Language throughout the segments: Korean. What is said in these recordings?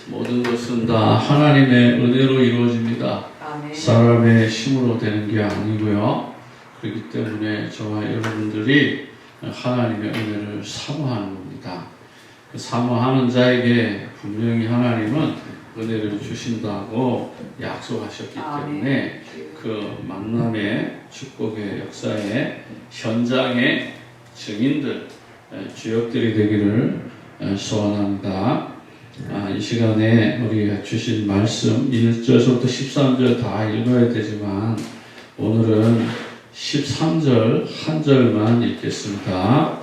모든 것은 다 하나님의 은혜로 이루어집니다. 아멘. 사람의 힘으로 되는 게 아니고요. 그렇기 때문에 저와 여러분들이 하나님의 은혜를 사모하는 겁니다. 사모하는 자에게 분명히 하나님은 은혜를 주신다고 약속하셨기 때문에 그 만남의 축복의 역사의 현장의 증인들, 주역들이 되기를 소원합니다. 이 시간에 우리가 주신 말씀 1절부터 13절 다 읽어야 되지만 오늘은 13절 한 절만 읽겠습니다.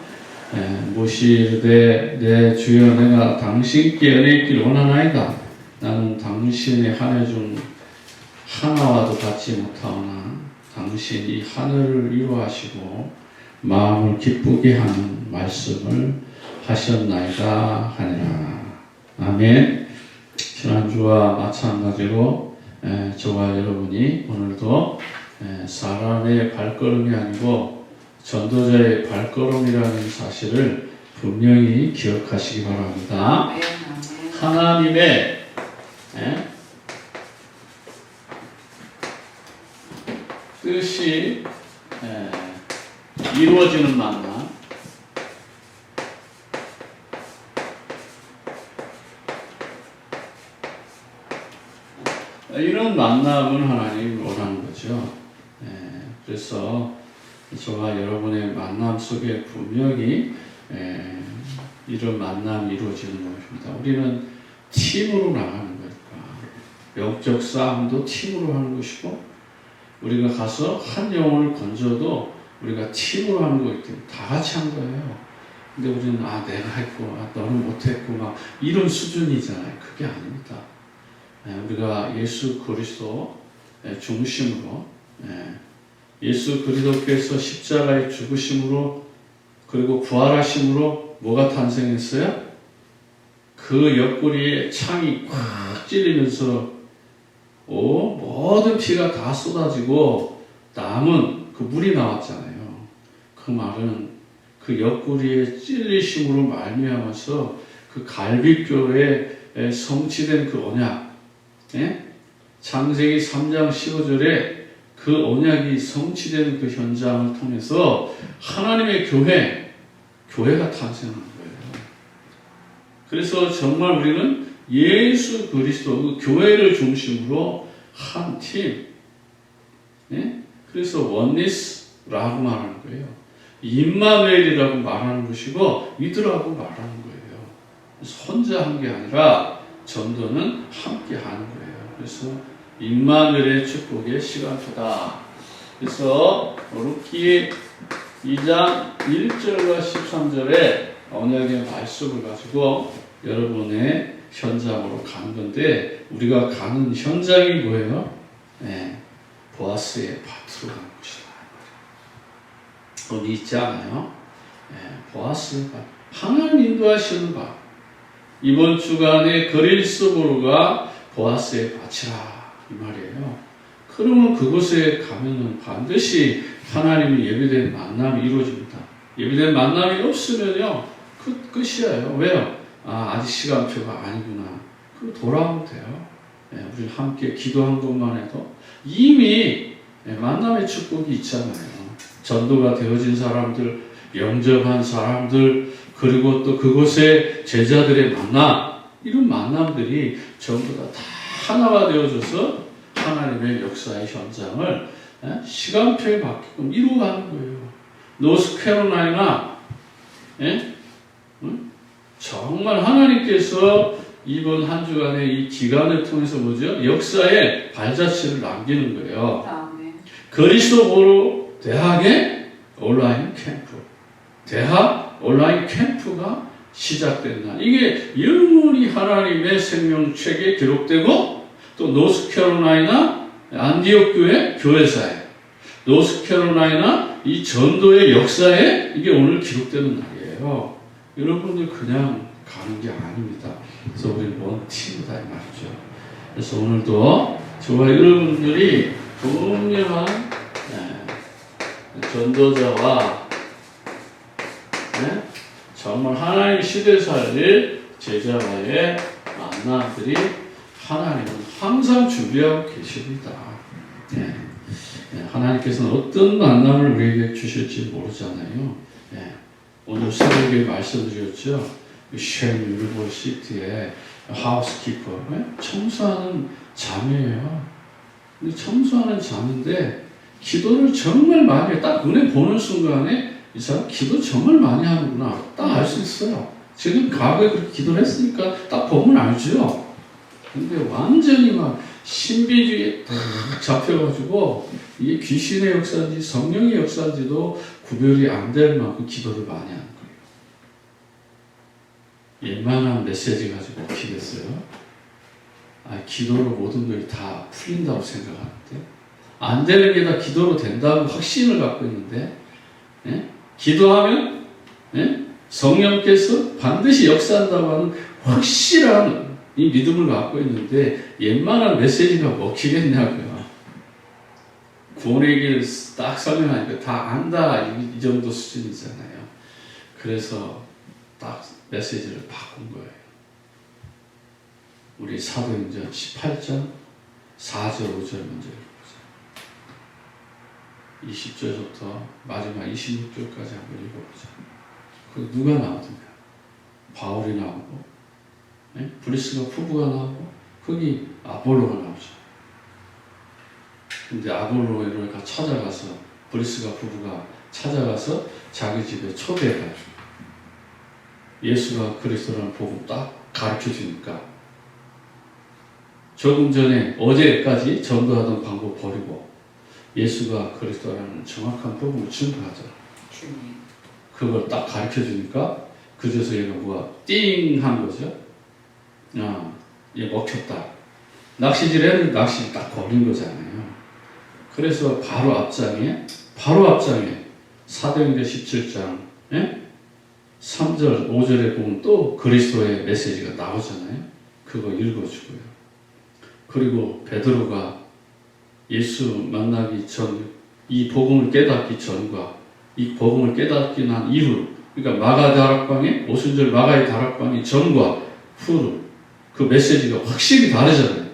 모시되 내 주여 내가 당신께 은혜 있기를 원하나이다. 나는 당신의 한 해 중 하나와도 같지 못하오나 당신이 하늘을 위로하시고 마음을 기쁘게 하는 말씀을 하셨나이다 하니라. 아멘. 지난주와 마찬가지로 저와 여러분이 오늘도 사람의 발걸음이 아니고 전도자의 발걸음이라는 사실을 분명히 기억하시기 바랍니다. 하나님의 뜻이 이루어지는 만남, 이런 만남은 하나님이 원하는 거죠. 그래서 저와 여러분의 만남 속에 분명히 이런 만남이 이루어지는 것입니다. 우리는 팀으로 나가는 거니까 영적 싸움도 팀으로 하는 것이고 우리가 가서 한 영혼을 건져도 우리가 팀으로 하는 거기 때문에 다 같이 한 거예요. 근데 우리는 내가 했고 너는 못했고 막 이런 수준이잖아요. 그게 아닙니다. 우리가 예수 그리스도 중심으로 예수 그리스도께서 십자가의 죽으심으로 그리고 부활하심으로 뭐가 탄생했어요? 그 옆구리에 창이 꽉 찔리면서 모든 피가 다 쏟아지고 남은 그 물이 나왔잖아요. 그 말은 그 옆구리에 찔리심으로 말미암아서 그 갈빗교에 성취된 그 언약, 창세기 3장 15절에 그 언약이 성취되는 그 현장을 통해서 하나님의 교회가 탄생한 거예요. 그래서 정말 우리는 예수 그리스도 그 교회를 중심으로 한 팀, 그래서 원리스라고 말하는 거예요. 임마누엘이라고 말하는 것이고 이들하고 말하는 거예요. 그래서 혼자 한 게 아니라 전도는 함께 하는 거예요. 그래서 임마누엘의 축복의 시간표다. 그래서 루키 2장 1절과 13절에 언약의 말씀을 가지고 여러분의 현장으로 가는 건데 우리가 가는 현장이 뭐예요? 보아스의 밭으로 가는 것이다. 거기 있지 않아요? 보아스의 밭. 하나님 인도하시는 밭. 이번 주간에 그릴스보르가 보아스의 밭이라 이 말이에요. 그러면 그곳에 가면은 반드시 하나님이 예비된 만남이 이루어집니다. 예비된 만남이 없으면요, 끝이에요. 왜요? 아직 시간표가 아니구나. 그럼 돌아오면 돼요. 우리 함께 기도한 것만 해도 이미 만남의 축복이 있잖아요. 전도가 되어진 사람들, 영접한 사람들, 그리고 또 그곳에 제자들의 만남, 이런 만남들이 전부 다 하나가 되어져서 하나님의 역사의 현장을 시간표에 맞게끔 이루어가는 거예요. 노스캐롤라이나, 정말 하나님께서 이번 한 주간의 이 기간을 통해서 뭐죠? 역사의 발자취를 남기는 거예요. 그리스도보르 대학의 온라인 캠프, 대학 온라인 캠프가 시작된 날. 이게 영원히 하나님의 생명책에 기록되고 또 노스캐롤라이나 안디옥 교회 교회사에 노스캐롤라이나 이 전도의 역사에 이게 오늘 기록되는 날이에요. 여러분들 그냥 가는 게 아닙니다. 그래서 우리는 원팀이다 이 말이죠. 그래서 오늘도 저와 여러분들이 분명한 전도자와 정말 하나님 시대 살릴 제자와의 만남들이 하나님은 항상 준비하고 계십니다. 네. 네. 하나님께서는 어떤 만남을 우리에게 주실지 모르잖아요. 네. 오늘 새벽에 말씀드렸죠. 쉔 유니버시티의 하우스키퍼, 청소하는 자매예요. 근데 청소하는 자매인데 기도를 정말 많이 해. 딱 눈에 보는 순간에 이 사람 기도 정말 많이 하는구나. 딱 알 수 있어요. 지금 과거에 그렇게 기도를 했으니까 딱 보면 알죠. 근데 완전히 막 신비주의에 딱 잡혀가지고 이게 귀신의 역사인지 성령의 역사인지도 구별이 안 될 만큼 기도를 많이 하는 거예요. 웬만한 메시지 가지고 어떻게 됐어요? 기도로 모든 것이 다 풀린다고 생각하는데 안 되는 게 다 기도로 된다고 확신을 갖고 있는데 기도하면 성령께서 반드시 역사한다고 하는 확실한 이 믿음을 갖고 있는데 웬만한 메시지가 먹히겠냐고요. 구원의 길 딱 설명하니까 다 안다 이 정도 수준이잖아요. 그래서 딱 메시지를 바꾼 거예요. 우리 사도행전 18장 4절 5절 먼저 읽어보자. 20절부터 마지막 26절까지 한번 읽어보자. 그 누가 나오든가 바울이 나오고 브리스가 부부가 나오고 거기 아볼로가 나오죠. 근데 아볼로를 찾아가서 브리스가 부부가 찾아가서 자기 집에 초대해가지고 예수가 그리스도라는 복음 딱 가르쳐 주니까 조금 전에 어제까지 전도하던 방법 버리고 예수가 그리스도라는 정확한 복음을 증거하잖아. 그걸 딱 가르쳐 주니까 그제서 얘가 뭐가 띵 한 거죠. 얘 먹혔다. 낚시질 했는데 낚시 딱 걸린 거잖아요. 그래서 바로 앞장에 사도행전 17장 3절 5절에 보면 또 그리스도의 메시지가 나오잖아요. 그거 읽어주고요. 그리고 베드로가 예수 만나기 전 이 복음을 깨닫기 전과 이 복음을 깨닫기 난 이후, 그러니까 마가 다락방에 오순절 마가의 다락방이 전과 후로 그 메시지가 확실히 다르잖아요.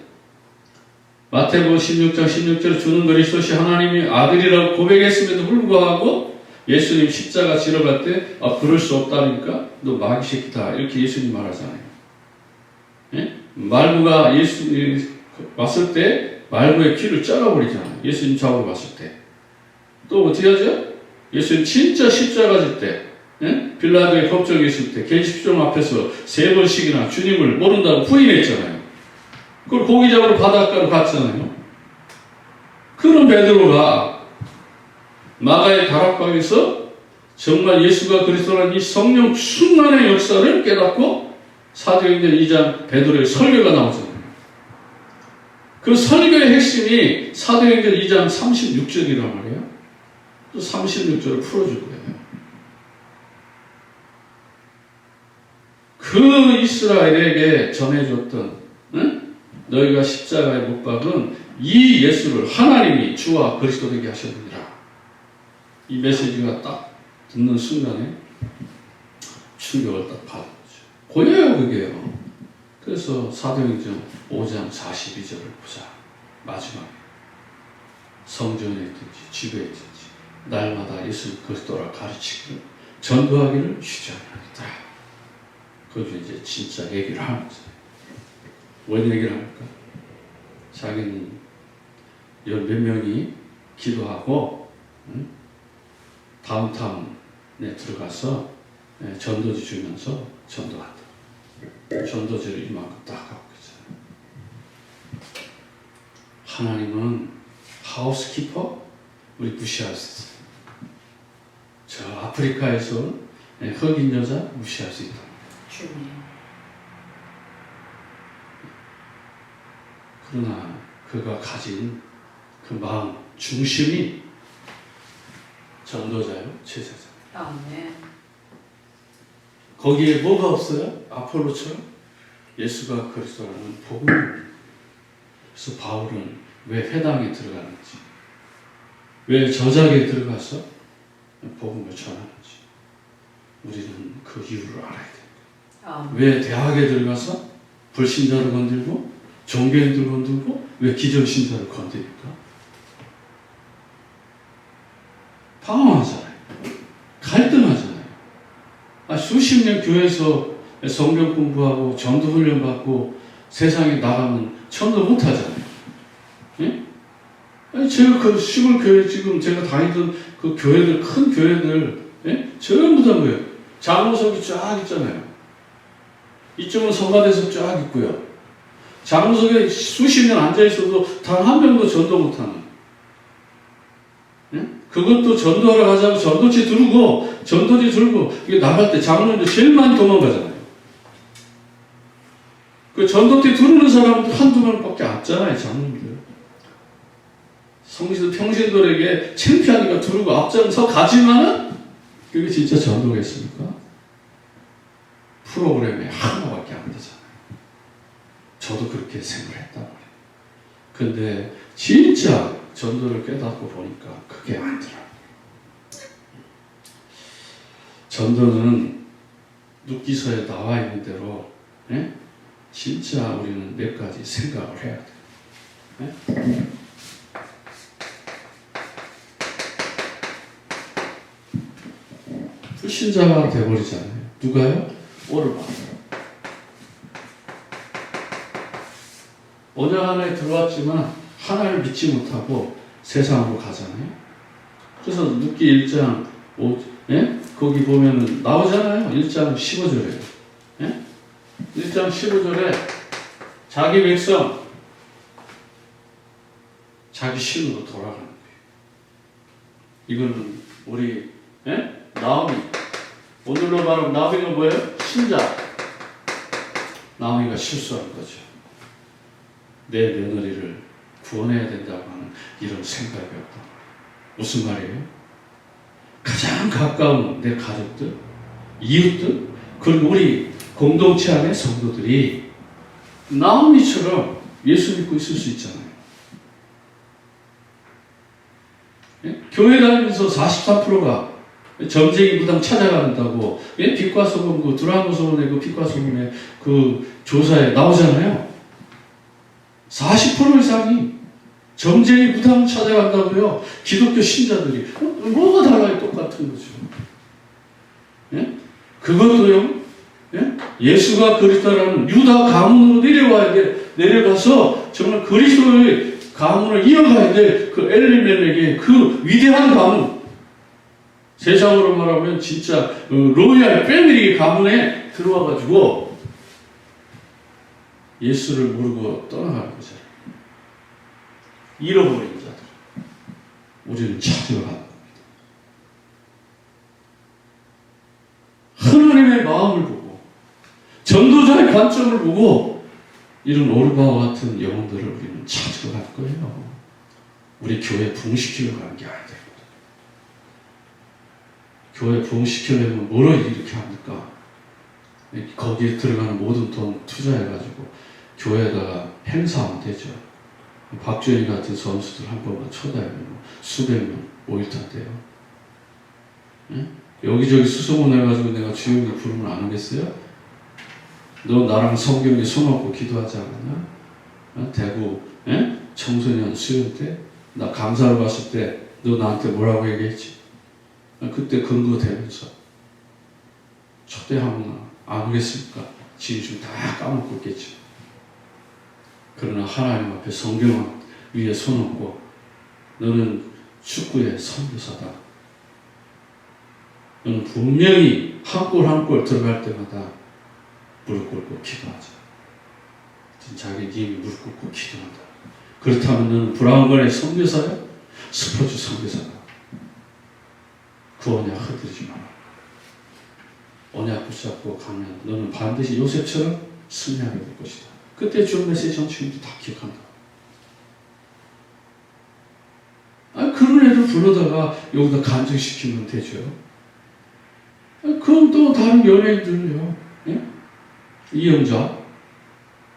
마태복음 16장 16절에 주는 그리스도시 하나님의 아들이라고 고백했음에도 불구하고 예수님 십자가 지러 갈 때 그럴 수 없다니까 너 마귀 새끼다 이렇게 예수님 말하잖아요. 말구가 예수 왔을 때 말구의 귀를 잘라버리잖아요. 예수님 잡으러 왔을 때. 또 어떻게 하죠? 예수님 진짜 십자가 질 때, 빌라도의 법정에 있을 때 계집종 앞에서 3번씩이나 주님을 모른다고 부인했잖아요. 그걸 고기 잡으러 바닷가로 갔잖아요. 그런 베드로가 마가의 다락방에서 정말 예수가 그리스도라는 이 성령 충만의 역사를 깨닫고 사도행전 2장 베드로의 설교가 나오잖아요. 그 설교의 핵심이 사도행전 2장 36절이란 말이에요. 또 36절을 풀어줄 거예요. 그 이스라엘에게 전해줬던 너희가 십자가에 못 박은 이 예수를 하나님이 주와 그리스도 되게 하셨느니라. 이 메시지가 딱 듣는 순간에 충격을 딱 받은 거죠. 보여요, 그게요. 그래서 사도행전 5장 42절을 보자. 마지막에 성전에 있든지 집에 있든지 날마다 예수 그리스도라 가르치기를 전도하기를 쉬지 않는다. 그것도 이제 진짜 얘기를 하는 거죠. 뭔 얘기를 합니까? 자기는 열 몇 명이 기도하고 다운타운에 들어가서 전도지 주면서 전도한다. 전도지를 이만큼 딱 갖고 있잖아요. 하나님은 하우스키퍼? 우리 무시할 수 있어요. 저 아프리카에서 흑인 여자 무시할 수 있다. 그러나 그가 가진 그 마음 중심이 전도자요, 제사자. 아멘. 거기에 뭐가 없어요? 아폴로처럼 예수가 그리스도라는 복음을. 그래서 바울은 왜 회당에 들어가는지, 왜 저작에 들어가서 복음을 전하는지 우리는 그 이유를 알아야 됩니다. 왜 대학에 들어가서 불신자를 건들고 종교인들 건들고 왜 기존신자를 건드릴까? 방황하잖아요. 갈등하잖아요. 수십 년 교회에서 성경 공부하고 전도 훈련 받고 세상에 나가면 전도 못 하잖아요. 예? 제가 그 시골 교회 지금 제가 다니던 그 교회들, 큰 교회들, 예? 전부 다 뭐예요? 장로석이 쫙 있잖아요. 이쪽은 성가대석 쫙 있고요. 장로석에 수십 년 앉아있어도 단 한 명도 전도 못하는. 예? 그것도 전도하러 가자고 전도지 들고, 이게 나갈 때 장로님들 제일 많이 도망가잖아요. 그 전도지 두르는 사람도 한두 명밖에 없잖아요, 장로님들. 성지도 평신도에게 창피하니까 두르고 앞장서 가지만은 그게 진짜 전도겠습니까? 프로그램에 하나밖에 안 되잖아요. 저도 그렇게 생각했단 말이에요. 근데 진짜 전도를 깨닫고 보니까 그게 아니더라고요. 전도는 눕기서에 나와 있는 대로 예? 진짜 우리는 몇 가지 생각을 해야 돼요. 예? 불신자가 되어버리잖아요. 누가요? 오르막. 언약 안에 들어왔지만 하나를 믿지 못하고 세상으로 가잖아요. 그래서 눕기 1장 5, 예? 거기 보면은 나오잖아요. 1장 15절에. 예? 1장 15절에 자기 백성, 자기 신으로 돌아가는 거예요. 이거는 우리 예? 나오미. 오늘로 말하면 나오미가 뭐예요? 신자. 나오미가 실수한 거죠. 내 며느리를 구원해야 된다고 하는 이런 생각이 없단 말이에요. 무슨 말이에요? 가장 가까운 내 가족들, 이웃들, 그리고 우리 공동체 안의 성도들이 나오미처럼 예수 믿고 있을 수 있잖아요. 예? 교회 다니면서 43%가 점쟁이 무당 찾아간다고 예? 빛과 소금, 그 두라노 소금의 그 빛과 소금의 그 조사에 나오잖아요. 40% 이상이 점쟁이 무당 찾아간다고요. 기독교 신자들이 뭐가 달라요? 똑같은 거죠. 예? 그것도요. 예? 예수가 그리스도라는 유다 가문으로 내려와야 돼. 내려가서 정말 그리스도의 가문을 이어가야 돼. 그 엘리멜렉의 그 위대한 가문. 세상으로 말하면 진짜 로얄 패밀리 가문에 들어와가지고 예수를 모르고 떠나가는 거죠. 잃어버린 자들. 우리는 찾으러 가는 겁니다. 하나님의 마음을 보고 전도자의 관점을 보고 이런 오르바와 같은 영혼들을 우리는 찾으러 갈 거예요. 우리 교회 부흥시키러 가는 게 아니다. 교회 부흥시키려면 뭐를 이렇게 합니까? 거기에 들어가는 모든 돈 투자해가지고 교회에다가 행사하면 되죠. 박주현이 같은 선수들 한 번만 초대하면 수백 명 모일 텐데요. 예? 여기저기 수소문 해가지고 내가 주영이 부르면 안 오겠어요? 너 나랑 성경에 손 얹고 기도하지 않았냐? 어? 대구 예? 청소년 수련 때 나 강사를 갔을 때 너 나한테 뭐라고 얘기했지? 그때 근거되면서 초대하면 안 오겠습니까? 지금 다 까먹고 있겠죠. 그러나 하나님 앞에 성경 위에 손 얹고 너는 축구의 선교사다. 너는 분명히 한 골 한 골 들어갈 때마다 무릎 꿇고 기도하자. 자기 님이 무릎 꿇고 기도한다. 그렇다면 너는 브라운관의 선교사야? 스포츠 선교사다. 그 언약 흐트리지 마라. 언약 붙잡고 가면 너는 반드시 요셉처럼 승리하게 될 것이다. 그때 준 메시지 정치인들이 다 기억한다. 그런 애들 불러다가 여기다 간증시키면 되죠. 그럼 또 다른 연예인들요. 예? 이영자.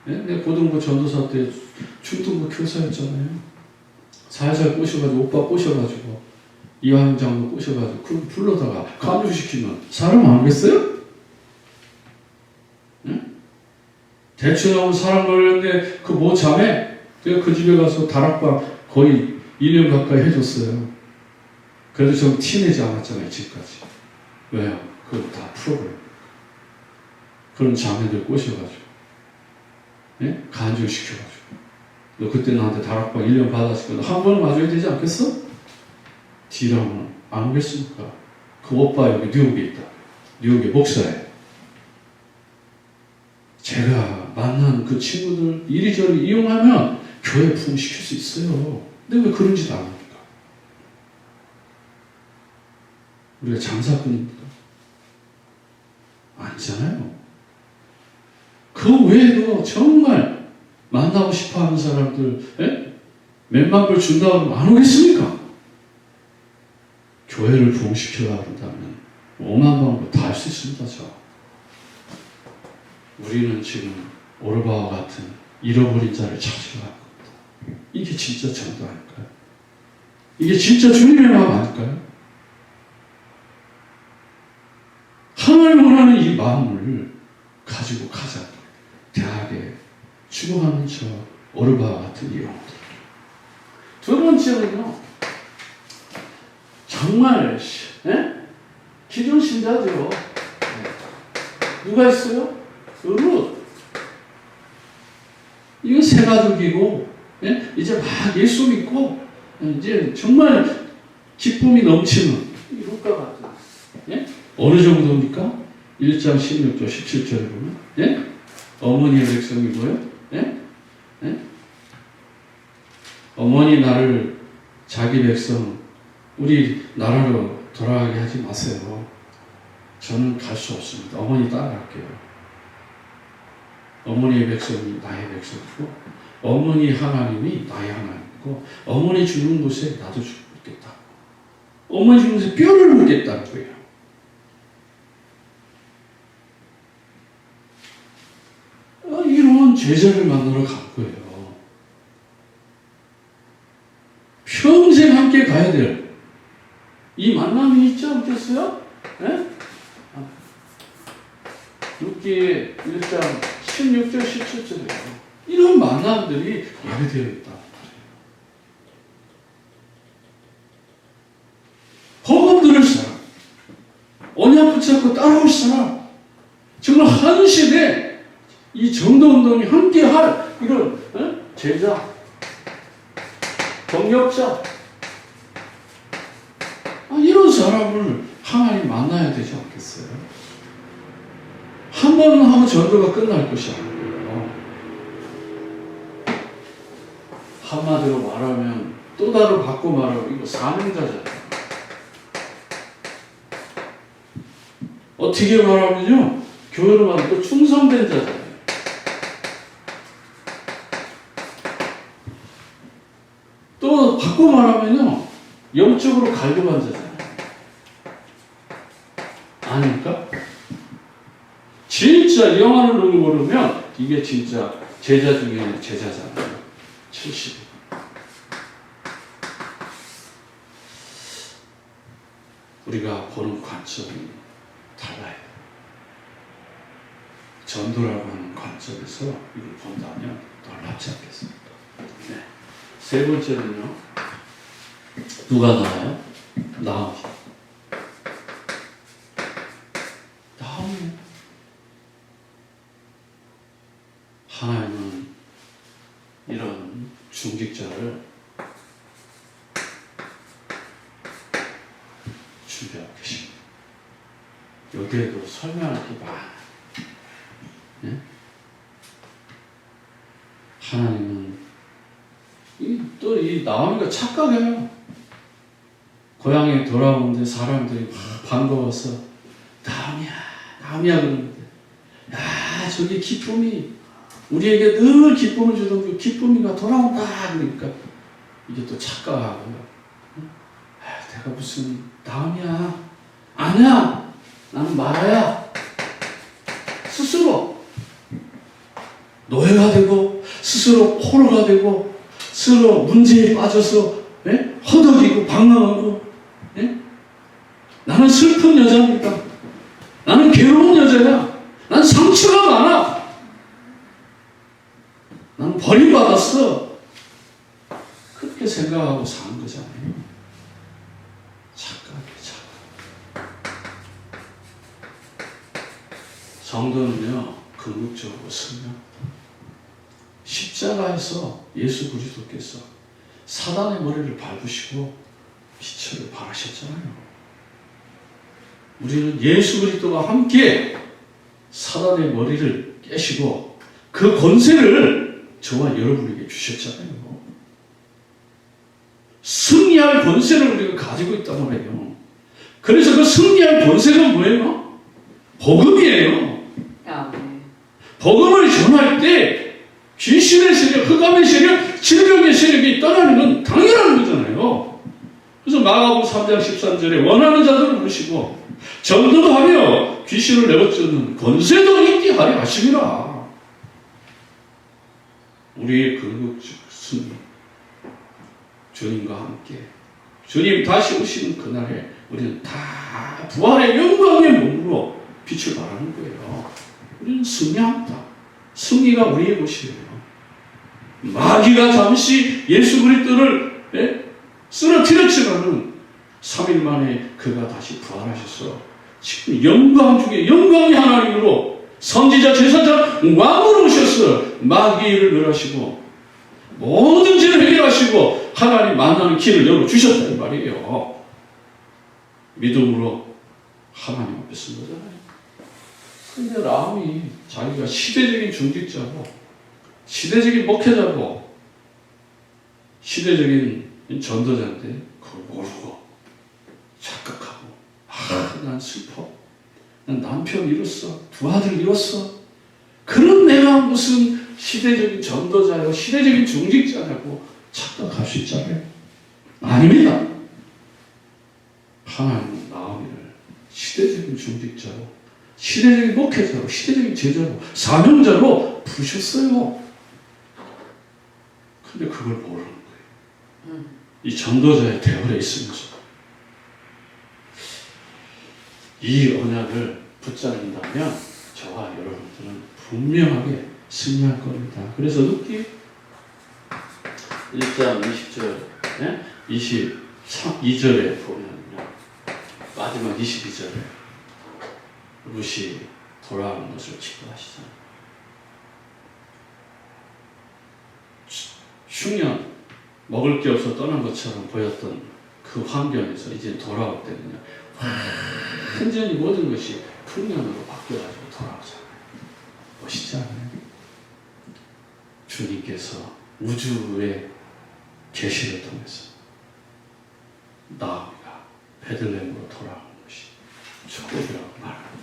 예? 내 고등부 전도사 때 중등부 교사였잖아요. 살살 꼬셔가지고 오빠 꼬셔가지고 이화영 장로 꼬셔가지고 그럼 불러다가 간증시키면 사람 안 오겠어요? 예? 대충 하고 사람 걸렸는데 그 뭐 자매? 내가 그 집에 가서 다락방 거의 1년 가까이 해줬어요. 그래도 좀 티내지 않았잖아요, 지금까지. 왜요? 그거 다 풀어버려요. 그런 자매들 꼬셔가지고, 예? 간주시켜가지고. 너 그때 나한테 다락방 1년 받았을 거야. 한 번은 맞아야 되지 않겠어? D라고는 안 오겠습니까? 그 오빠 여기 뉴욕에 있다. 뉴욕에 목사예요. 제가 만난 그 친구들 이리저리 이용하면 교회 부흥시킬 수 있어요. 근데 왜 그런 짓 안 합니까? 우리가 장사꾼입니까? 아니잖아요. 그 외에도 정말 만나고 싶어 하는 사람들, 에? 몇만 불 준다고 하면 안 오겠습니까? 교회를 부흥시키려고 한다면 오만 방법 다 할 수 있습니다. 우리는 지금 오르바와 같은 잃어버린 자를 찾으러 갈 겁니다. 이게 진짜 정도 아닐까요? 이게 진짜 주님의 마음 아닐까요? 하나님 원하는 이 마음을 가지고 가자. 대학에 추구하는 저 오르바와 같은 이 영들. 두 번째는요, 정말 기존 신자들요. 누가 있어요? 룻. 이거 새 가족이고, 이제 막 예수 믿고, 이제 정말 기쁨이 넘치는 룻과 같은. 어느 정도입니까? 1장 16절 17절에 보면, 어머니의 백성이고요. 어머니 나를 자기 백성, 우리 나라로 돌아가게 하지 마세요. 저는 갈 수 없습니다. 어머니 따라갈게요. 어머니의 백성이 나의 백성이고, 어머니 하나님이 나의 하나님이고, 어머니 죽는 곳에 나도 죽겠다. 어머니 죽는 곳에 뼈를 묻겠다는 거예요. 이런 제자를 만나러 간 거예요. 평생 함께 가야 될 이 만남이 있지 않겠어요? 룻기 1장 16절 17절에 이런 만남들이 예배되어 있다. 복음 들을 사람, 언약 붙잡고 따라올 사람, 정말 한 시대 이 전도운동이 함께할 이런 제자, 동역자, 이런 사람을 하나님 만나야 되지 않겠어요? 한 번 하고 전도가 끝날 것이 아니에요. 한마디로 말하면 또 다른 바꿔 말하면 이거 사명자잖아요. 어떻게 말하면요, 교회로 말하면 또 충성된 자잖아요. 또 바꿔 말하면요, 영적으로 갈급한 자잖아요. 아닙니까? 진짜 영화를 눈으로 보면 이게 진짜 제자 중에 제자잖아요. 70. 우리가 보는 관점이 달라요. 전도라고 하는 관점에서 이걸 본다면 놀랍지 않겠습니까? 네. 세 번째는요, 누가 나와요? 나오미. 하나님은 이런 중직자를 준비하고 계십니다. 여기에도 설명할 게 많아요. 하나님은 또 이 나오미가 착각해요. 고향에 돌아오는데 사람들이 막 반가워서 나오미야 그러는데, 야, 저기 기쁨이 우리에게 늘 기쁨을 주던 그 기쁨이가 돌아온다 그러니까 이게 또 착각하고요. 내가 무슨 나오미야? 아니야, 나는 마라야. 스스로 노예가 되고, 스스로 포로가 되고, 스스로 문제에 빠져서 허덕이고 방황하고, 나는 슬픈 여자입니다. 나는 괴로운 여자야. 난 상처가 많아. 나는 버림받았어. 그렇게 생각하고 사는 거잖아요. 착각이죠. 성도는요, 궁극적으로 승리합니다. 십자가에서 예수 그리스도께서 사단의 머리를 밟으시고 빛을 발하셨잖아요. 우리는 예수 그리스도와 함께 사단의 머리를 깨시고 그 권세를 저와 여러분에게 주셨잖아요. 승리할 권세를 우리가 가지고 있단 말이에요. 그래서 그 승리할 권세가 뭐예요? 복음이에요. 복음을 전할 때 귀신의 세력, 흑암의 세력, 질병의 세력이 떠나는 건 당연한 거잖아요. 그래서 마가복음 3장 13절에 원하는 자들을 부르시고 전도도 하며 귀신을 내어쫓는 권세도 있게 하려 하심이라. 우리의 궁극적 승리, 주님과 함께 주님 다시 오시는 그날에 우리는 다 부활의 영광의 몸으로 빛을 발하는 거예요. 우리는 승리합니다. 승리가 우리의 것이에요. 마귀가 잠시 예수 그리스도를 쓰러뜨렸지만은 3일 만에 그가 다시 부활하셔서 지금 영광 중에 영광의 하나님으로 선지자 제사장 왕으로 오셔서 마귀를 멸하시고 모든 죄를 해결하시고 하나님 만나는 길을 열어주셨다 이 말이에요. 믿음으로 하나님 앞에 쓴 거잖아요. 근데 라함이 자기가 시대적인 중직자고 시대적인 목회자고 시대적인 전도자인데 그걸 모르고 착각하고 난 슬퍼. 난 남편 잃었어. 두 아들 잃었어. 그런 내가 무슨 시대적인 전도자요 시대적인 중직자냐고 착각할 수 있잖아요. 아닙니다. 하나님은 나오미를 시대적인 중직자로 시대적인 목회자로 시대적인 제자로 사명자로 부르셨어요. 근데 그걸 모르는 거예요. 이 전도자의 대열에 있으면서 이 언약을 붙잡는다면 저와 여러분들은 분명하게 승리할 겁니다. 그래서 룻기 1장 20절, 22절에 보면요. 마지막 22절에 룻이 돌아오는 것을 기도하시잖아요. 흉년, 먹을 게 없어 떠난 것처럼 보였던 그 환경에서 이제 돌아올 때는요. 완전히 모든 것이 풍년으로 바뀌어가지고 돌아오잖아요. 멋있지 않아요? 주님께서 우주의 계시를 통해서 나아가 베들레헴으로 돌아오는 것이 축복이라고 말합니다.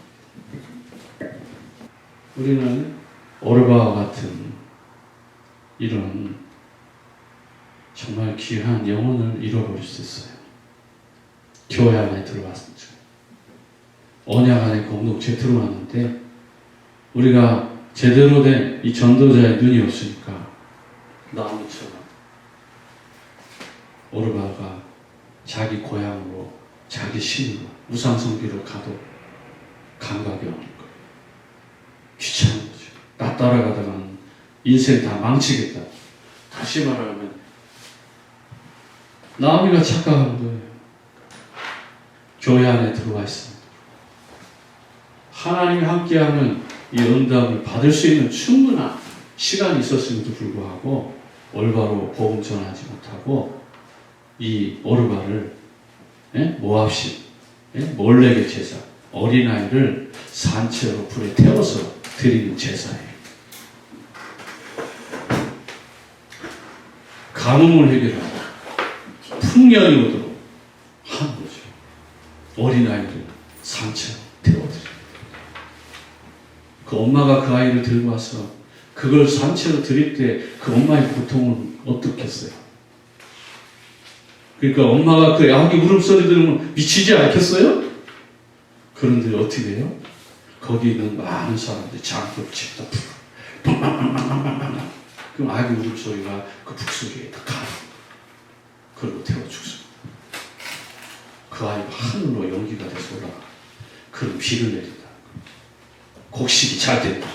우리는 오르바와 같은 이런 정말 귀한 영혼을 잃어버릴 수 있어요. 교회 안에 들어왔죠. 언약 안에 공동체에 들어왔는데 우리가 제대로 된 이 전도자의 눈이 없으니까 나무처럼 오르바가 자기 고향으로 자기 신으로 우상숭배로 가도 감각이 없는 거예요. 귀찮은 거죠. 나 따라가다가는 인생 다 망치겠다. 다시 말하면 나오미가 착각한 거예요. 교회 안에 들어와 있습니다. 하나님이 함께하는 이 응답을 받을 수 있는 충분한 시간이 있었음에도 불구하고 올바로 복음 전하지 못하고 이 오르바를 모압식 몰렉의 제사 어린아이를 산채로 불에 태워서 드리는 제사예요. 가뭄을 해결하고 풍년이 오도록 하는 거죠. 어린아이를 산채로 태워드립니다. 그 엄마가 그 아이를 들고 와서 그걸 산채로 드릴 때 그 엄마의 고통은 어떻겠어요? 그러니까 엄마가 그 아기 울음소리 들으면 미치지 않겠어요? 그런데 어떻게 돼요? 거기 있는 많은 사람들이 장벽 집다 팡팡팡팡팡팡팡 그럼 아기 울음소리가 그 북소리에 다 가요. 그리고 태워 죽습니다. 그 아이가 하늘로 연기가 돼서 올라가. 그럼 비를 내린다. 곡식이 잘 된다.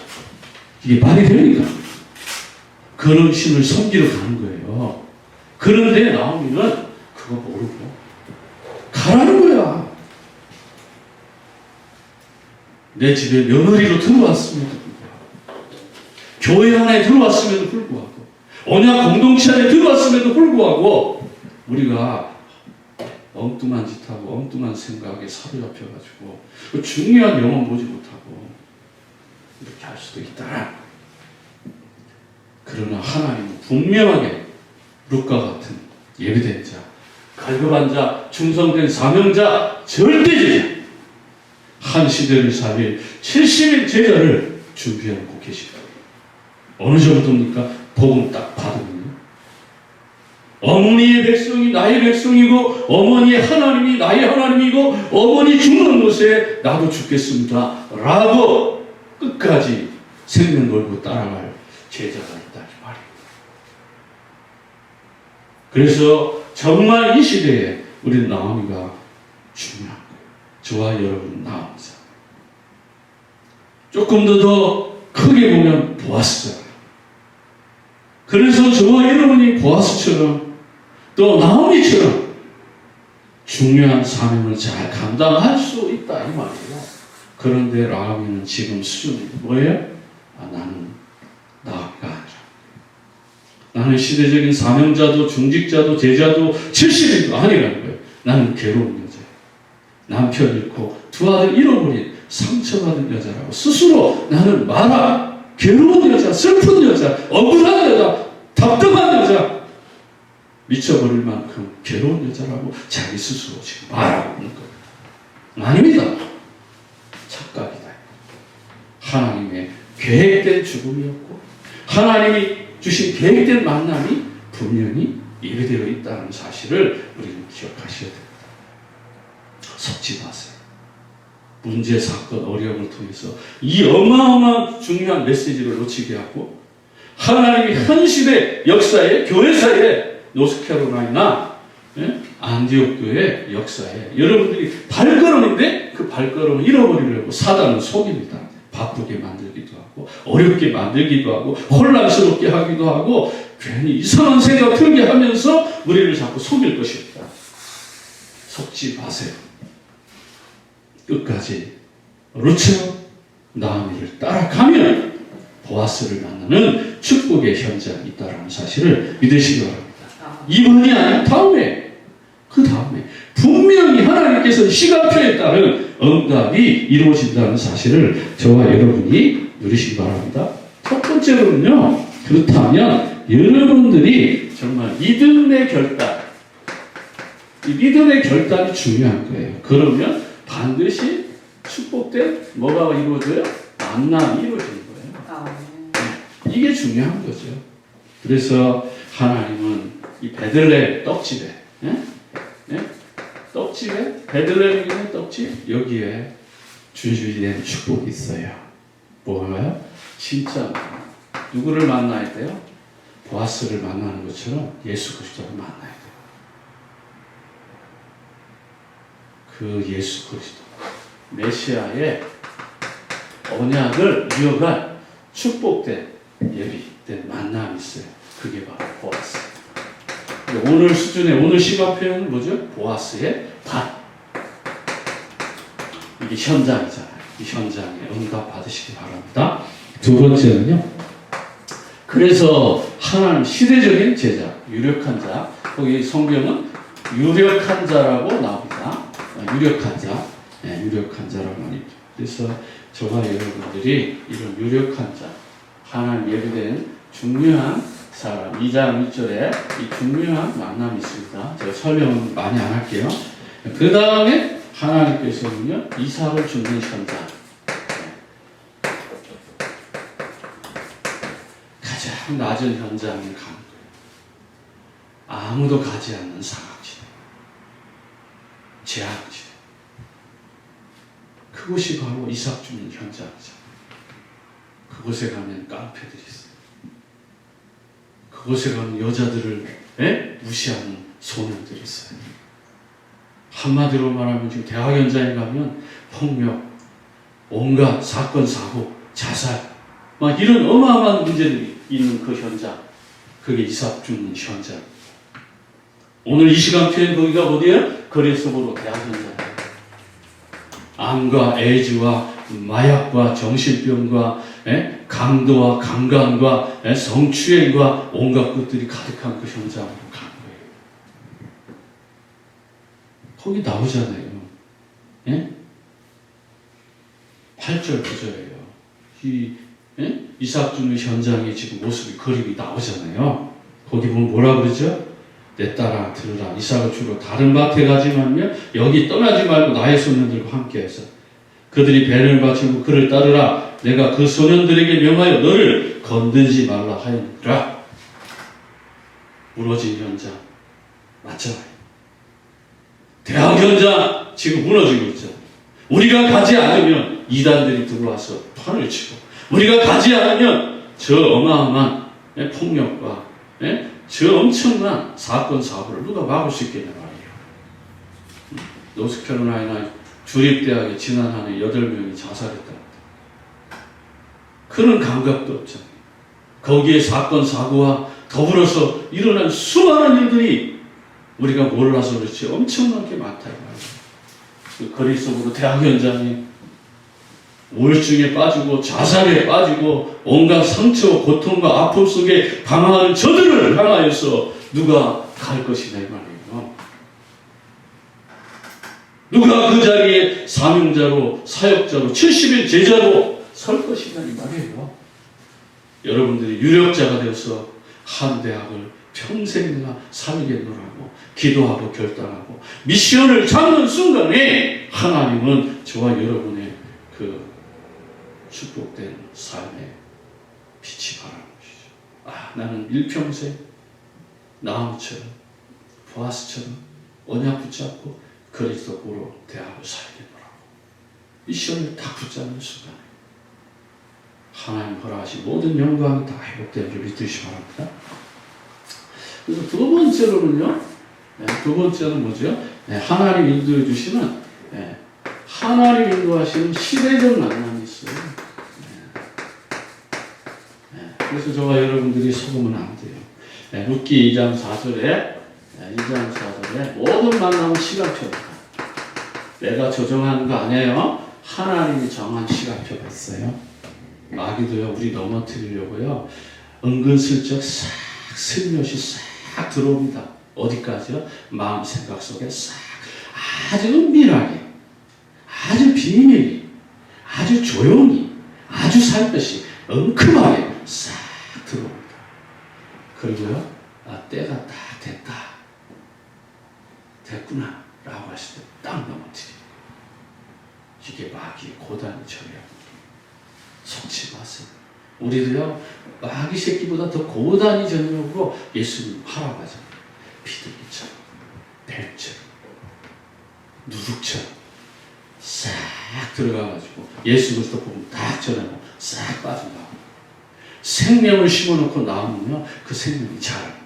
이게 말이 됩니까? 그런 신을 섬기러 가는 거예요. 그런데 나오미는 그거 모르고 가라는 거야. 내 집에 며느리로 들어왔음에도 불구하고, 교회 안에 들어왔음에도 불구하고, 언약 공동체 안에 들어왔음에도 불구하고, 우리가 엉뚱한 짓하고 엉뚱한 생각에 사로잡혀가지고 중요한 영혼 보지 못하고 이렇게 할 수도 있다. 그러나 하나님은 분명하게 룻과 같은 예비된 자, 갈급한 자, 충성된 사명자, 절대 제자, 한 시대를 살릴 70인 제자를 준비하고 계십니다. 어느 정도입니까? 복음 딱 받으면요. 어머니의 백성이 나의 백성이고, 어머니의 하나님이 나의 하나님이고, 어머니 죽는 곳에 나도 죽겠습니다 라고 끝까지 생명 걸고 따라갈 제자가 있다 이 말이에요. 그래서 정말 이 시대에 우리 나오미가 중요한 거예요. 저와 여러분 나옵니다. 조금 더 크게 보면 보아스잖아요. 그래서 저와 여러분이 보아스처럼 또 나오미처럼 중요한 사명을 잘 감당할 수 있다 이 말이에요. 그런데 나오미는 지금 수준이 뭐예요? 나는 나가 아니라, 나는 시대적인 사명자도 중직자도 제자도 70인도 아니라는 거예요. 나는 괴로운 여자예요. 남편 잃고 두 아들 잃어버린 상처받은 여자라고 스스로 나는 말아. 괴로운 여자, 슬픈 여자, 억울한 여자, 답답한 여자, 미쳐버릴 만큼 괴로운 여자라고 자기 스스로 지금 말하고 있는 거예요. 아닙니다. 착각이다. 하나님의 계획된 죽음이었고 하나님이 주신 계획된 만남이 분명히 예배되어 있다는 사실을 우리는 기억하셔야 됩니다. 속지 마세요. 문제, 사건, 어려움을 통해서 이 어마어마한 중요한 메시지를 놓치게 하고 하나님이 현 시대 역사에, 교회사에, 노스캐롤라이나 안디옥 교회 역사에 여러분들이 발걸음인데 그 발걸음을 잃어버리려고 사단은 속입니다. 바쁘게 만들기도 하고 어렵게 만들기도 하고 혼란스럽게 하기도 하고 괜히 이상한 생각 들게 하면서 우리를 자꾸 속일 것입니다. 속지 마세요. 끝까지 룻처럼 나오미를 따라가면 보아스를 만나는 축복의 현장이 있다는 사실을 믿으시기 바랍니다. 이번이 아니라 다음에, 그 다음에 분명히 하나님께서 시간표에 따른 응답이 이루어진다는 사실을 저와 여러분이 누리시기 바랍니다. 첫 번째로는요, 그렇다면 여러분들이 정말 믿음의 결단, 이 믿음의 결단이 중요한 거예요. 그러면 반드시 축복된 뭐가 이루어져요? 만남이 이루어지는 거예요. 이게 중요한 거죠. 그래서 하나님은 이 베들레헴 떡집에, 떡집에, 베들레헴의 떡집, 여기에 준비된 축복이 있어요. 뭐가요? 진짜 누구를 만나야 돼요? 보아스를 만나는 것처럼 예수 그리스도를 만나야 돼요. 그 예수 그리스도 메시아의 언약을 이어갈 축복된 예비된 만남이 있어요. 그게 바로 보아스. 오늘 수준의 오늘 시각표현은 뭐죠? 보아스의 밭. 이게 현장이잖아요. 이 현장에 응답 받으시기 바랍니다. 두 번째는요. 그래서 하나님 시대적인 제자, 유력한 자. 거기 성경은 유력한 자라고 나옵니다. 유력한 자, 유력한 자라고 합니다. 그래서 저와 여러분들이 이런 유력한 자, 하나님 예비된 중요한 사람, 2장 1절에 이 중요한 만남이 있습니다. 제가 설명은 많이 안 할게요. 그 다음에 하나님께서는요, 이삭을 준비한 현장. 가장 낮은 현장에 간 거예요. 아무도 가지 않는 사각지대, 제약지대. 그곳이 바로 이삭 주는 현장이죠. 그곳에 가면 깡패들이 있어요. 그곳에 가면 여자들을 무시하는 소년들이 있어요. 한마디로 말하면 지금 대학 현장에 가면 폭력, 온갖 사건, 사고, 자살, 막 이런 어마어마한 문제들이 있는 그 현장. 그게 이삭 죽는 현장. 오늘 이 시간 표현 거기가 어디야? 거리에서보로 대학 현장. 암과 에이즈와 마약과 정신병과 강도와 강간과 성추행과 온갖 것들이 가득한 그 현장으로 간 거예요. 거기 나오잖아요. 8절 9절이에요. 이삭 죽는 현장의 지금 모습이 그림이 나오잖아요. 거기 보면 뭐라 그러죠? 내 딸아 들으라. 이삭을 주러 다른 밭에 가지만요 여기 떠나지 말고 나의 소년들과 함께해서 그들이 배를 바치고 그를 따르라. 내가 그 소년들에게 명하여 너를 건들지 말라 하였느니라. 무너진 현장 맞잖아요. 대학 현장 지금 무너지고 있죠. 우리가 가지 않으면 이단들이 들어와서 판을 치고 우리가 가지 않으면 저 어마어마한 폭력과 저 엄청난 사건 사고를 누가 막을 수 있겠냐 말이에요. 노스캐롤라이나 주립대학에 지난 한 해 8명이 자살했다. 그런 감각도 없잖아요. 거기에 사건 사고와 더불어서 일어난 수많은 일들이 우리가 몰라서 그렇지 엄청나게 많다. 그 거리 속으로 대학 현장에 우울증에 빠지고 자살에 빠지고 온갖 상처, 고통과 아픔 속에 방황하는 저들을 향하여서 누가 갈 것이냐 이 말이에요. 누가 그 자리에 사명자로 사역자로 70일 제자로 설 것이냐 이 말이에요. 여러분들이 유력자가 되어서 한 대학을 평생이나 살겠노라고 기도하고 결단하고 미션을 잡는 순간에 하나님은 저와 여러분의 그 축복된 삶에 빛이 바라는 것이죠. 나는 일평생 나무처럼 보아스처럼 언약 붙잡고 그리스도 보러 대학을 살겠노라고 미션을 딱 붙잡는 순간에 하나님 허락하신 모든 영광이 다 회복된 줄 믿으시기 바랍니다. 그래서 두 번째로는요, 두 번째는 뭐죠? 하나님 인도해 주시는, 하나님 인도하시는 시대적 만남이 있어요. 그래서 저와 여러분들이 속으면 안 돼요. 룻기 2장 4절에, 모든 만남은 시간표입니다. 내가 조정하는 거 아니에요. 하나님이 정한 시간표가 있어요. 마귀도요, 우리 넘어뜨리려고요, 은근슬쩍 싹 슬며시 싹 들어옵니다. 어디까지요? 마음 생각 속에 싹 아주 은밀하게, 아주 비밀히, 아주 조용히, 아주 살듯이 엉큼하게 싹 들어옵니다. 그리고요, 때가 딱 됐다, 됐구나 라고 하실 때 딱 넘어뜨립니다. 이게 마귀의 고단히 처리합니다. 속지 마세요. 우리도요, 마귀 새끼보다 더 고단히 전력으로 예수님 하라고 하잖아요. 비둘기처럼, 뱀처럼, 누룩처럼 싹 들어가가지고 예수 그리스도 보면 딱 전하고 싹 빠져나오고 생명을 심어놓고 나오면요, 그 생명이 자랍니다.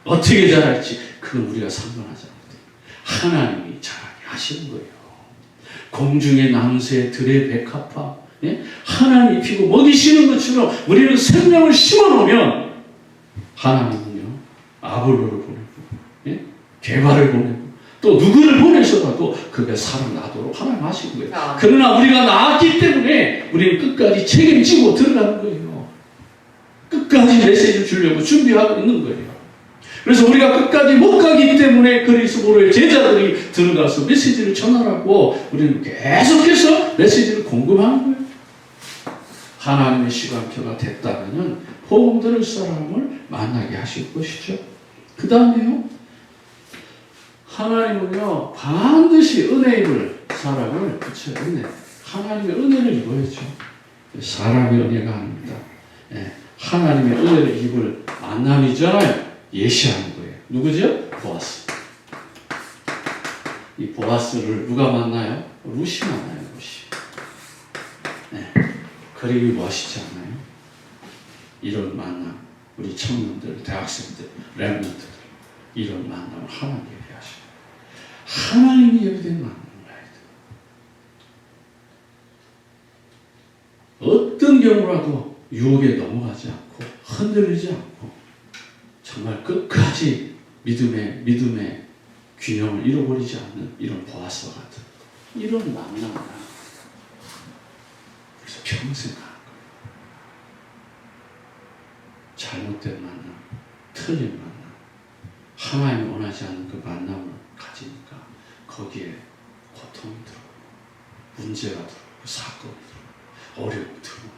어떻게 자랄지 그건 우리가 상관하지 않아요. 하나님이 자라게 하시는 거예요. 공중의 나무새 들의 백합화, 하나님이 피고 먹이시는 것처럼 우리는 생명을 심어놓으면 하나님은요, 아볼로를 보내고 개발을 보내고 또 누구를 보내셔도 그게 살아나도록 하나님 하신 거예요. 그러나 우리가 나았기 때문에 우리는 끝까지 책임지고 들어가는 거예요. 끝까지 메시지를 주려고 준비하고 있는 거예요. 그래서 우리가 끝까지 못 가기 때문에 그리스도의 제자들이 들어가서 메시지를 전하라고 우리는 계속해서 메시지를 공급하는 거예요. 하나님의 시간표가 됐다면 복음 들을 사람을 만나게 하실 것이죠. 그 다음에요, 하나님은요, 반드시 은혜 입을 사람을, 그쵸, 은혜. 하나님의 은혜를 입어야죠. 사람의 은혜가 아닙니다. 하나님의 은혜를 입을 만남이잖아요. 예시하는 거예요. 누구죠? 보아스. 이 보아스를 누가 만나요? 룻이 만나요, 룻이. 그림이 멋있지 않나요? 이런 만남, 우리 청년들, 대학생들, 랩런트들, 이런 만남을 하나님 예비하시고 하나님이 예비된 만남을 해야 돼요. 어떤 경우라도 유혹에 넘어가지 않고 흔들리지 않고 정말 끝까지 믿음의 균형을 잃어버리지 않는 이런 보아스와 같은 이런 만남을 그래서 평생 가는 거예요. 잘못된 만남, 틀린 만남, 하나님이 원하지 않는 그 만남을 가지니까 거기에 고통이 들어오고 문제가 들어오고 사건이 들어오고 어려움이 들어오는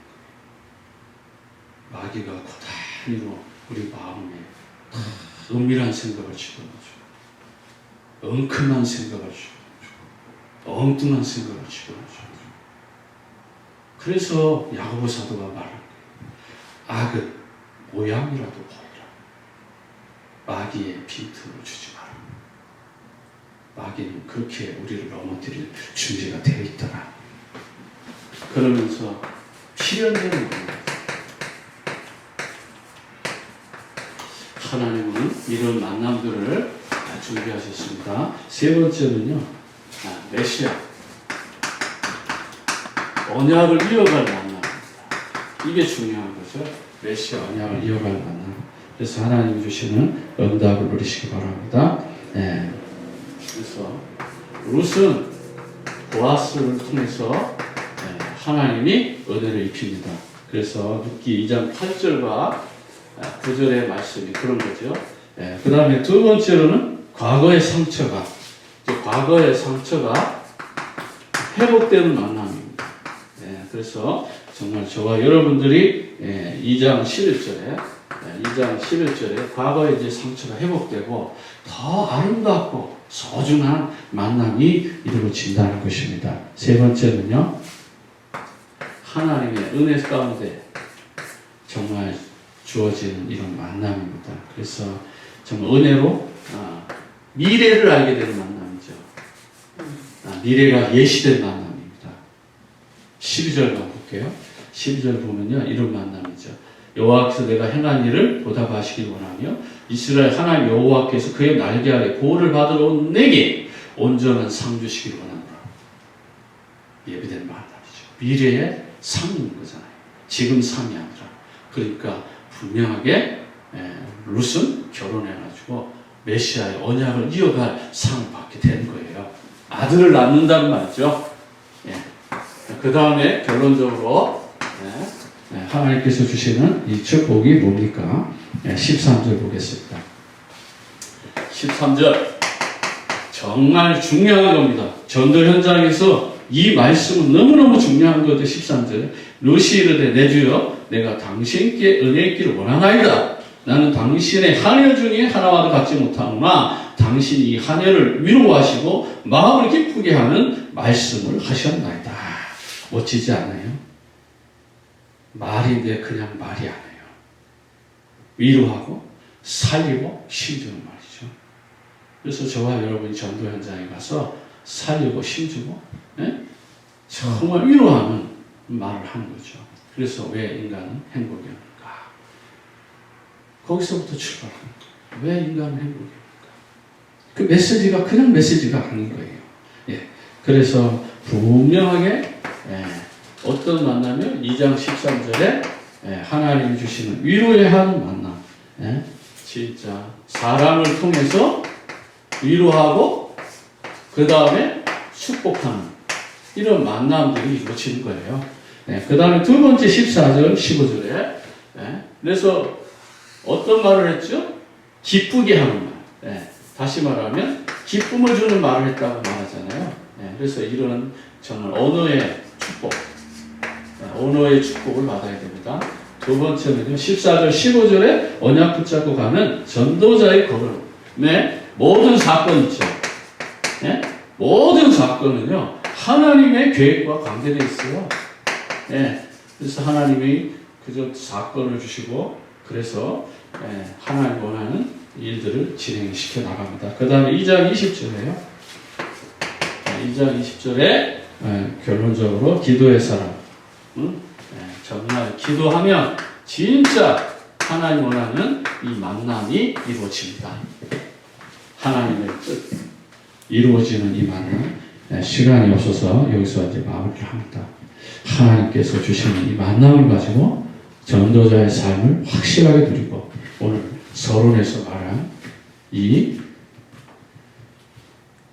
거예요. 마귀가 고단히로 우리 마음에 은밀한 생각을 집어넣어주고 엉큼한 생각을 집어넣어주고 엉뚱한 생각을 집어넣어주고 그래서 야고보 사도가 말할 거예요. 악은 모양이라도 보이라. 마귀의 빈틈을 주지 마라. 마귀는 그렇게 우리를 넘어뜨릴 준비가 되어 있더라. 그러면서 필연되는 겁니다. 하나님은 이런 만남들을 준비하셨습니다. 세 번째는요, 메시아. 언약을 이어갈 만남입니다. 이게 중요한 거죠. 메시아 언약을 이어갈 만남. 그래서 하나님이 주시는 응답을 누리시기 바랍니다. 네. 그래서 룻은 보아스를 통해서 하나님이 은혜를 입힙니다. 그래서 룻기 2장 8절과 9절의 말씀이 그런 거죠. 그 다음에 두 번째로는 과거의 상처가 회복되는 만남입니다. 그래서 정말 저와 여러분들이 2장 11절에 과거의 이제 상처가 회복되고 더 아름답고 소중한 만남이 이루어진다는 것입니다. 세 번째는요, 하나님의 은혜 가운데 정말 주어지는 이런 만남입니다. 그래서 정말 은혜로 미래를 알게 되는 만남이죠. 미래가 예시된 만남입니다. 12절만 볼게요. 12절 보면요, 이런 만남이죠. 여호와께서 내가 행한 일을 보답하시길 원하며 이스라엘 하나님 여호와께서 그의 날개 아래 보호를 받으러 온 내게 온전한 상 주시길 원한다. 예비된 만남이죠. 미래의 상인 거잖아요. 지금 상이 아니라. 그러니까 분명하게 룻은 결혼해가지고 메시아의 언약을 이어갈 상을 받게 된 거예요. 아들을 낳는다는 말이죠. 그 다음에 결론적으로 하나님께서 주시는 이 축복이 뭡니까? 13절 보겠습니다. 13절 정말 중요한 겁니다. 전도 현장에서 이 말씀은 너무너무 중요한 거죠. 13절 룻이 이르되 내 주여 내가 당신께 은혜 있기를 원하나이다. 나는 당신의 한여 중에 하나와도 같지 못하오나 당신이 이 한여를 위로하시고 마음을 기쁘게 하는 말씀을 하셨나이다. 멋지지 않아요? 말인데 그냥 말이 아니에요. 위로하고 살리고 힘주는 말이죠. 그래서 저와 여러분이 전도 현장에 가서 살리고 힘주고 정말 위로하는 말을 하는 거죠. 그래서 왜 인간은 행복이었는가? 거기서부터 출발합니다. 왜 인간은 행복이었는가? 그 메시지가 그냥 메시지가 아닌 거예요. 그래서 분명하게 어떤 만나면 2장 13절에 하나님이 주시는 위로의 한 만남. 진짜 사람을 통해서 위로하고 그 다음에 축복하는 이런 만남들이 이루어지는 거예요. 그 다음에 두 번째 14절 15절에 그래서 어떤 말을 했죠? 기쁘게 하는 말. 다시 말하면 기쁨을 주는 말을 했다고 말하잖아요. 그래서 이런 정말 언어의 축복, 언어의 축복을 받아야 됩니다. 두 번째는요, 14절, 15절에 언약 붙잡고 가는 전도자의 걸음의 모든 사건 있죠. 모든 사건은요, 하나님의 계획과 관계되어 있어요. 그래서 하나님이 그저 사건을 주시고, 그래서 하나님 원하는 일들을 진행시켜 나갑니다. 그 다음에 2장 20절에요. 2장 20절에 결론적으로 기도의 사람. 정말 기도하면 진짜 하나님 원하는 이 만남이 이루어집니다. 하나님의 뜻 이루어지는 이 만남. 시간이 없어서 여기서 이제 마무리를 합니다. 하나님께서 주시는 이 만남을 가지고 전도자의 삶을 확실하게 누리고 오늘 서론에서 말한 이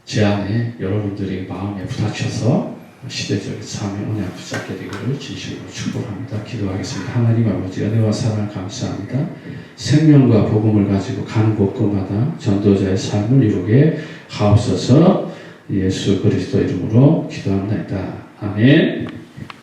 제안에 여러분들이 마음에 부닥쳐서 시대적인 삶의 은혜가 붙잡게 되기를 진심으로 축복합니다. 기도하겠습니다. 하나님 아버지 은혜와 사랑을 감사합니다. 생명과 복음을 가지고 간 곳곳마다 전도자의 삶을 이루게 하옵소서. 예수 그리스도 이름으로 기도합니다. 아멘.